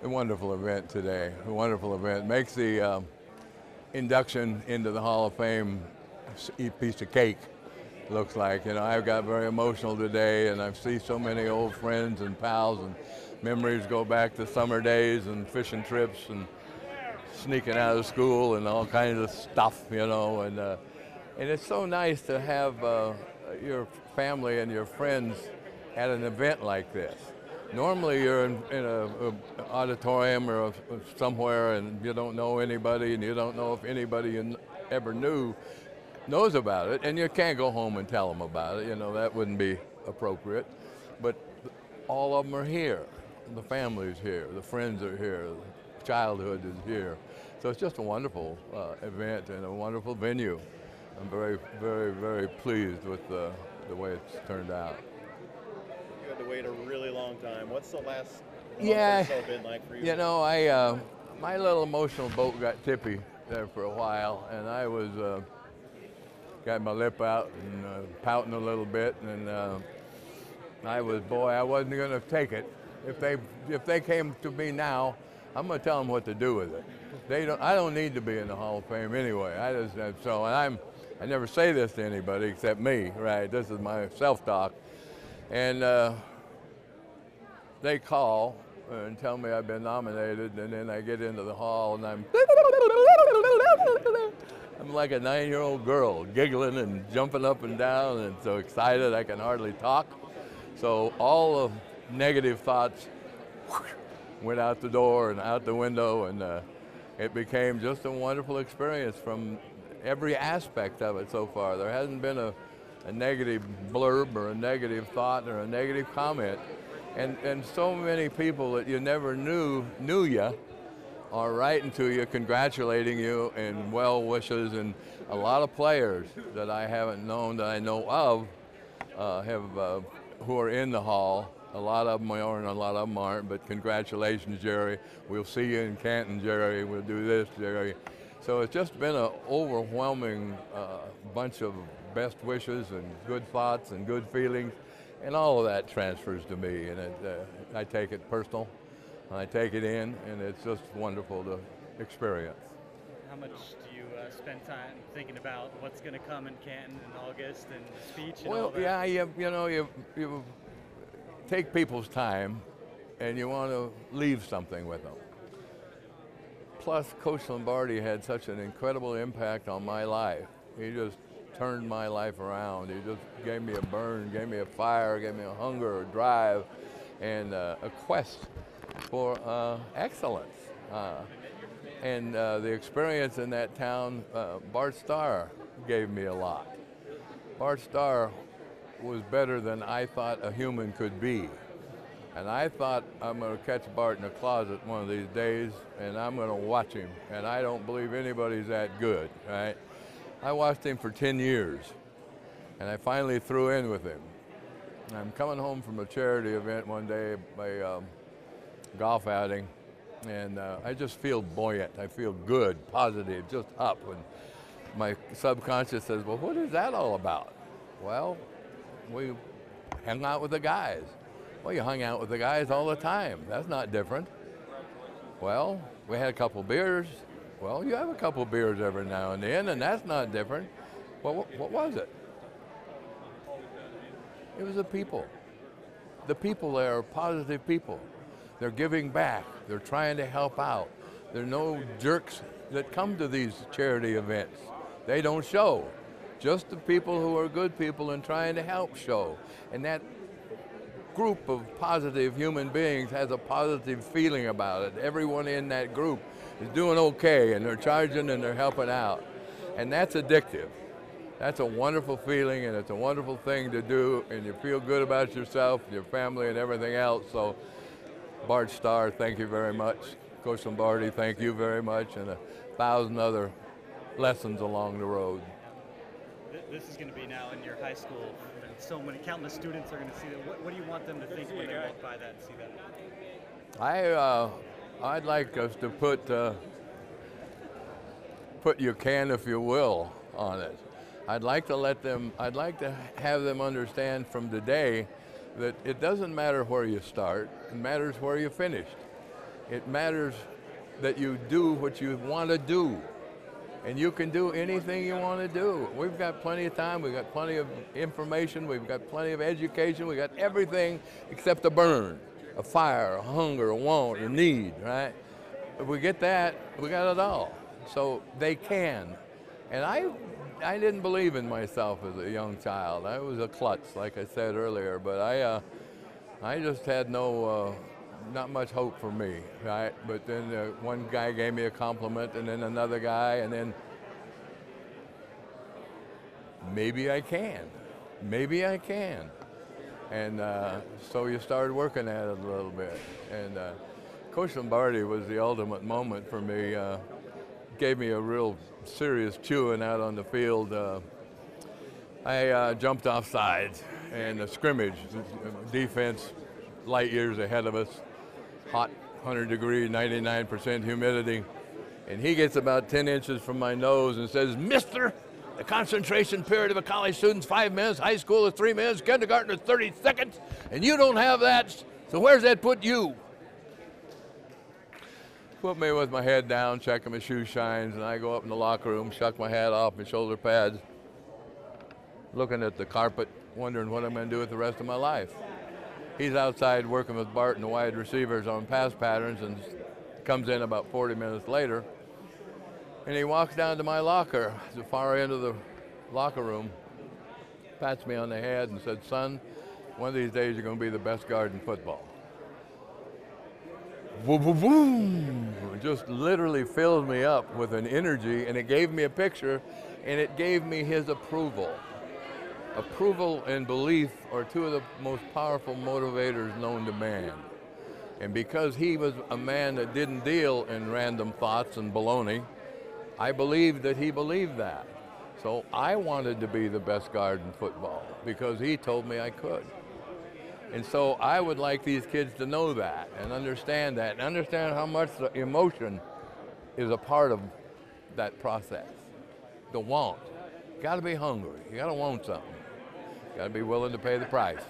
A wonderful event today, a wonderful event. Makes the induction into the Hall of Fame a piece of cake, looks like. You know, I got very emotional today, and I see so many old friends and pals, and memories go back to summer days and fishing trips and sneaking out of school and all kinds of stuff, you know. And it's so nice to have your family and your friends at an event like this. Normally you're in a auditorium or somewhere and you don't know anybody and you don't know if anybody you ever knew knows about it, and you can't go home and tell them about it. You know, that wouldn't be appropriate. But all of them are here. The family's here, the friends are here, the childhood is here. So it's just a wonderful event and a wonderful venue. I'm very, very, very pleased with the way it's turned out. You had to wait a really long time. What's the last month Yeah, or so been like for you? you know, my little emotional boat got tippy there for a while, and I was got my lip out and pouting a little bit, and I wasn't going to take it. If they came to me now, I'm going to tell them what to do with it. I don't need to be in the Hall of Fame anyway. I never say this to anybody except me, right? This is my self-talk. And they call and tell me I've been nominated, and then I get into the hall and I'm like a 9-year-old girl, giggling and jumping up and down and so excited I can hardly talk. So all the negative thoughts went out the door and out the window, and it became just a wonderful experience from every aspect of it so far. There hasn't been a negative blurb or a negative thought or a negative comment. And so many people that you never knew you are writing to you, congratulating you, and well wishes. And a lot of players that I haven't known, that I know of, who are in the hall. A lot of them are and a lot of them aren't, but congratulations, Jerry. We'll see you in Canton, Jerry. We'll do this, Jerry. So it's just been an overwhelming bunch of best wishes and good thoughts and good feelings, and all of that transfers to me, and I take it personal, I take it in, and it's just wonderful to experience. How much do you spend time thinking about what's going to come in Canton in August and the speech and all that? Yeah, you take people's time, and you want to leave something with them. Plus, Coach Lombardi had such an incredible impact on my life. He just turned my life around. He just gave me a burn, gave me a fire, gave me a hunger, a drive, and a quest for excellence. And the experience in that town, Bart Starr gave me a lot. Bart Starr was better than I thought a human could be. And I thought I'm going to catch Bart in a closet one of these days, and I'm going to watch him. And I don't believe anybody's that good, right? I watched him for 10 years, and I finally threw in with him. I'm coming home from a charity event one day, a golf outing, and I just feel buoyant. I feel good, positive, just up. And my subconscious says, well, what is that all about? Well, we hung out with the guys. Well, you hung out with the guys all the time. That's not different. Well, we had a couple beers. Well, you have a couple beers every now and then, and that's not different. Well, what was it? It was the people. The people there are positive people. They're giving back. They're trying to help out. There are no jerks that come to these charity events. They don't show. Just the people who are good people and trying to help show. And that group of positive human beings has a positive feeling about it. Everyone in that group is doing okay, and they're charging and they're helping out. And that's addictive. That's a wonderful feeling, and it's a wonderful thing to do, and you feel good about yourself, your family, and everything else. So Bart Starr, thank you very much. Coach Lombardi, thank you very much, and 1,000 other lessons along the road. This is going to be now in your high school, and so many countless students are going to see that. What do you want them to think when they walk by that and see that? I'd like us to put you can, if you will, on it. I'd like to have them understand from today that it doesn't matter where you start, it matters where you finished. It matters that you do what you want to do. And you can do anything you want to do. We've got plenty of time, we've got plenty of information, we've got plenty of education, we've got everything except a burn, a fire, a hunger, a want, a need, right? If we get that, we got it all. So they can. And I didn't believe in myself as a young child. I was a klutz, like I said earlier, but I just had not much hope for me, right? But then one guy gave me a compliment, and then another guy, and then maybe I can. And so you started working at it a little bit. And Coach Lombardi was the ultimate moment for me. Gave me a real serious chewing out on the field. I jumped off sides, and the scrimmage, defense light years ahead of us, hot 100 degree, 99% humidity. And he gets about 10 inches from my nose and says, "Mister, the concentration period of a college student's 5 minutes, high school is 3 minutes, kindergarten is 30 seconds, and you don't have that, so where's that put you?" Put me with my head down, checking my shoe shines, and I go up in the locker room, shuck my hat off, my shoulder pads, looking at the carpet, wondering what I'm going to do with the rest of my life. He's outside working with Bart and the wide receivers on pass patterns, and comes in about 40 minutes later. And he walks down to my locker, the far end of the locker room, pats me on the head and said, "Son, one of these days you're going to be the best guard in football." Boom, boom, boom. It just literally filled me up with an energy, and it gave me a picture, and it gave me his approval. Approval and belief are two of the most powerful motivators known to man. And because he was a man that didn't deal in random thoughts and baloney, I believed that he believed that. So I wanted to be the best guard in football because he told me I could. And so I would like these kids to know that and understand how much the emotion is a part of that process. The want. You gotta be hungry. You gotta want something. You gotta be willing to pay the price.